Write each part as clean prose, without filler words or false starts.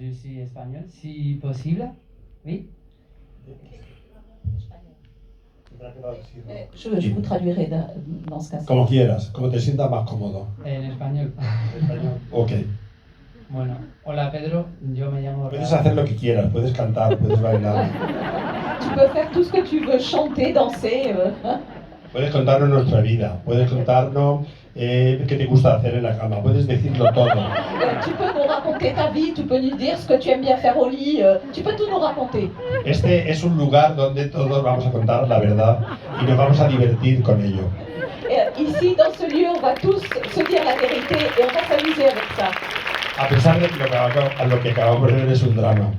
je suis espagnol, si posible. Oui. Je vous traduirai dans ce cas. Como quieras, como te sientas más cómodo. En español. Ok. Bueno, hola Pedro, yo me llamo... Puedes hacer lo que quieras, puedes cantar, puedes bailar. Tu peux faire tout ce que tu veux, chanter, danser. Puedes contarnos nuestra vida, puedes contarnos qué te gusta hacer en la cama, puedes decirlo todo. Tu peux nous raconter ta vie, tu peux nous dire ce que tu aimes bien faire au lit, tu peux tout nous raconter. Este es un lugar donde todos vamos a contar la verdad y nos vamos a divertir con ello. Ici, dans ce lieu, on va tous se dire la vérité et on va s'amuser avec ça. A pesar de que lo que acabamos de ver es un drama.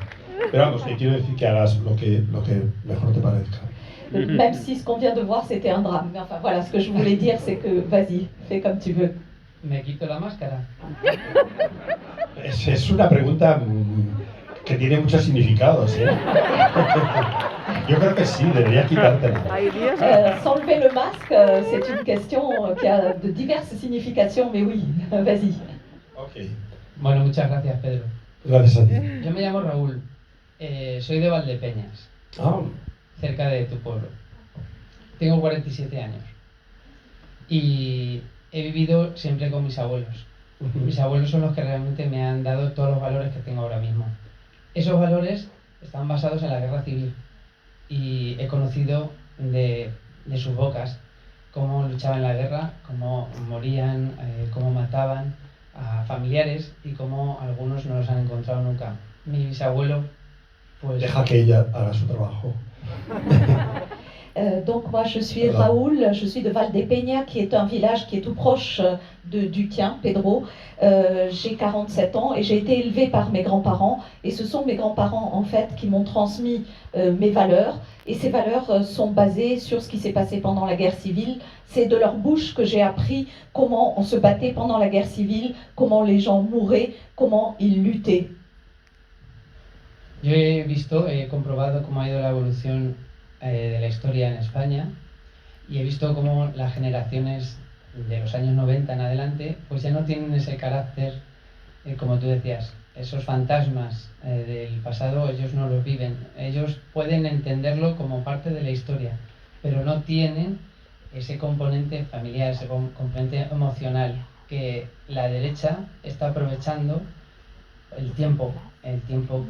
Pero vamos, te quiero decir que hagas lo que mejor te parezca. Même si ce qu'on vient de voir c'était un drame. Mais enfin voilà, ce que je voulais dire c'est que vas-y, fais comme tu veux. Me quito la máscara. Es una pregunta que tiene muchos significados, ¿eh? Yo creo que sí, deberías quitártela. S'enlever le masque, c'est une question qui a de diverses significations, mais oui, vas-y. Ok. Bueno, muchas gracias, Pedro. Gracias a ti. Yo me llamo Raúl, soy de Valdepeñas, cerca de tu pueblo. Tengo 47 años y he vivido siempre con mis abuelos. Mis abuelos son los que realmente me han dado todos los valores que tengo ahora mismo. Esos valores están basados en la guerra civil y he conocido de sus bocas cómo luchaban en la guerra, cómo morían, cómo mataban a familiares y cómo algunos no los han encontrado nunca. Mi bisabuelo, pues... Deja que ella haga su trabajo. Donc moi je suis Raoul, je suis de Valdepeña qui est un village qui est tout proche du tien, Pedro. J'ai 47 ans et j'ai été élevée par mes grands-parents et ce sont mes grands-parents en fait qui m'ont transmis mes valeurs et ces valeurs sont basées sur ce qui s'est passé pendant la guerre civile. C'est de leur bouche que j'ai appris comment on se battait pendant la guerre civile, comment les gens mouraient, comment ils luttaient. Yo he comprobado cómo ha ido la evolución de la historia en España y he visto cómo las generaciones de los años 90 en adelante pues ya no tienen ese carácter, como tú decías, esos fantasmas del pasado ellos no los viven, ellos pueden entenderlo como parte de la historia, pero no tienen ese componente familiar, ese componente emocional que la derecha está aprovechando el tiempo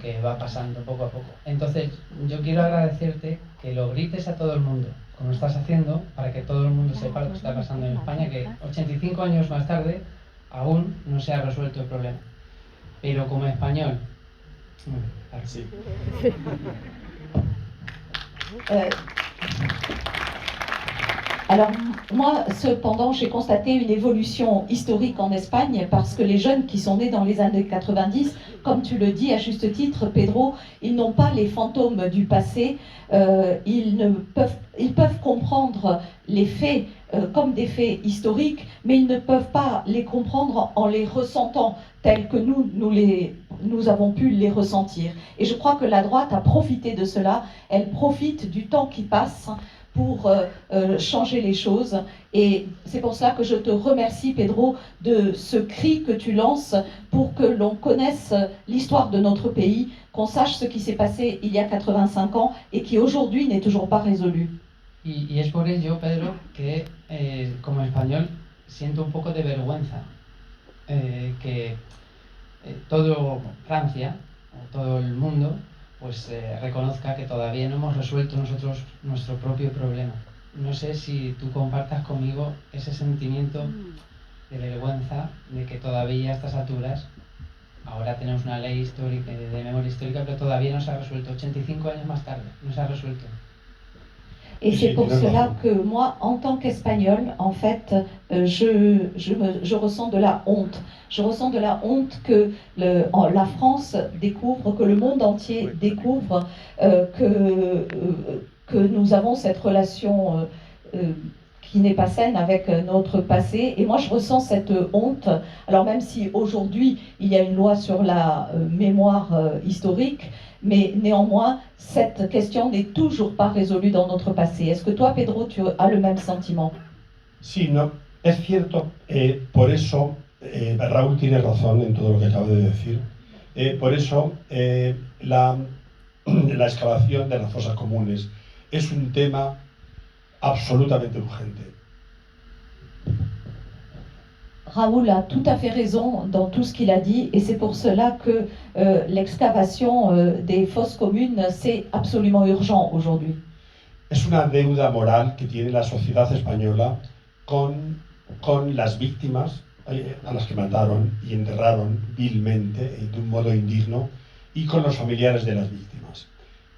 que va pasando poco a poco. Entonces, yo quiero agradecerte que lo grites a todo el mundo, como estás haciendo, para que todo el mundo sepa lo que está pasando en España, que 85 años más tarde aún no se ha resuelto el problema. Pero como español... Sí. Alors moi, cependant, j'ai constaté une évolution historique en Espagne parce que les jeunes qui sont nés dans les années 90, comme tu le dis à juste titre, Pedro, ils n'ont pas les fantômes du passé, ils peuvent comprendre les faits comme des faits historiques, mais ils ne peuvent pas les comprendre en les ressentant tels que nous avons pu les ressentir. Et je crois que la droite a profité de cela, elle profite du temps qui passe pour changer les choses. Et c'est pour cela que je te remercie, Pedro, de ce cri que tu lances pour que l'on connaisse l'histoire de notre pays, qu'on sache ce qui s'est passé il y a 85 ans et qui aujourd'hui n'est toujours pas résolu. Y es por ello, Pedro, que como español siento un poco de vergüenza que todo Francia, o todo el mundo, pues reconozca que todavía no hemos resuelto nosotros nuestro propio problema. No sé si tú compartas conmigo ese sentimiento de vergüenza de que todavía a estas alturas, ahora tenemos una ley histórica, de memoria histórica, pero todavía no se ha resuelto. 85 años más tarde, no se ha resuelto. Et c'est pour cela que moi, en tant qu'Espagnol, en fait, je ressens de la honte. Je ressens de la honte que la France découvre, que le monde entier découvre que nous avons cette relation qui n'est pas saine avec notre passé. Et moi, je ressens cette honte. Alors même si aujourd'hui, il y a une loi sur la mémoire historique, mais néanmoins, cette question n'est toujours pas résolue dans notre passé. Est-ce que toi, Pedro, tu as le même sentiment? Sí, no, es cierto. Por eso, Raúl tiene razón en todo lo que acaba de decir. Por eso, la excavación de las fosas comunes es un tema absolutamente urgente. Raoul a tout à fait raison dans tout ce qu'il a dit et c'est pour cela que l'excavation des fosses communes, c'est absolument urgent aujourd'hui. Es una deuda moral que tiene la sociedad española con las víctimas a las que mataron y enterraron vilmente y de un modo indigno, y con los familiares de las víctimas.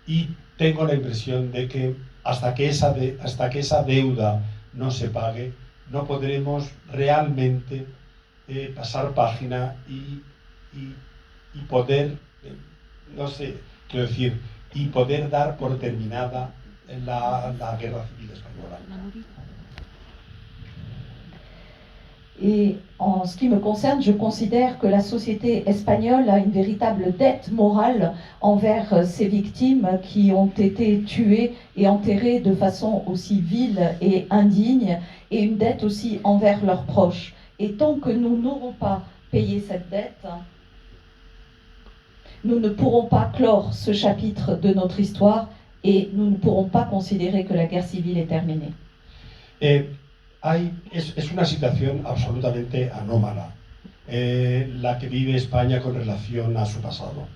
Y tengo la impresión de que hasta que esa deuda no se pague, no podremos realmente pasar página y poder, no sé, quiero decir, y poder dar por terminada la guerra civil española. Et en ce qui me concerne, je considère que la société espagnole a une véritable dette morale envers ces victimes qui ont été tuées et enterrées de façon aussi vile et indigne, et une dette aussi envers leurs proches. Et tant que nous n'aurons pas payé cette dette, nous ne pourrons pas clore ce chapitre de notre histoire et nous ne pourrons pas considérer que la guerre civile est terminée. Es una situación absolutamente anómala la que vive España con relación a su pasado.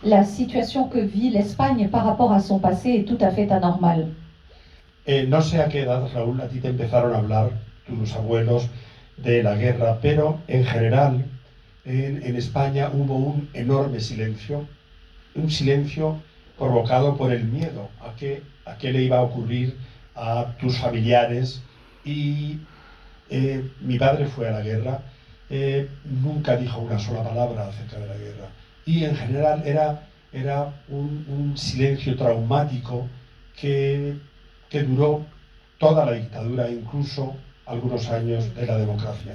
La situation que vit l'Espagne par rapport à son passé est tout à fait anormale. No sé a qué edad, Raúl, a ti te empezaron a hablar tus abuelos de la guerra, pero en general en España hubo un enorme silencio, un silencio provocado por el miedo a qué le iba a ocurrir a tus familiares. Y mi padre fue a la guerra, nunca dijo una sola palabra acerca de la guerra, y en general era un silencio traumático que duró toda la dictadura, incluso algunos años de la democracia.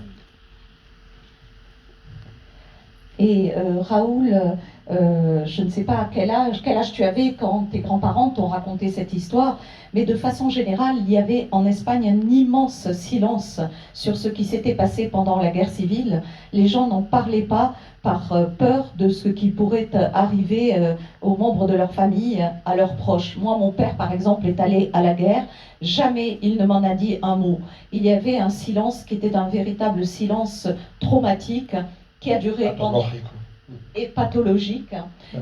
Et Raoul, je ne sais pas quel âge tu avais quand tes grands-parents t'ont raconté cette histoire, mais de façon générale, il y avait en Espagne un immense silence sur ce qui s'était passé pendant la guerre civile. Les gens n'en parlaient pas par peur de ce qui pourrait arriver aux membres de leur famille, à leurs proches. Moi, mon père, par exemple, est allé à la guerre. Jamais il ne m'en a dit un mot. Il y avait un silence qui était un véritable silence traumatique, qui a duré pendant, et pathologique,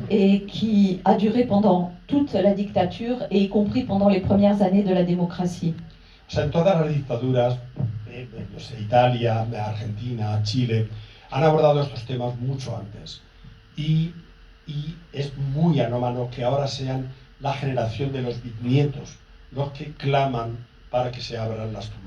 et qui a duré pendant toute la dictature, et y compris pendant les premières années de la démocratie. O sea, en todas las dictaduras, no sé, Italia, Argentina, Chile, han abordado estos temas mucho antes. Y es muy anómalo que ahora sean la generación de los bisnietos los que claman para que se abran las tumbas.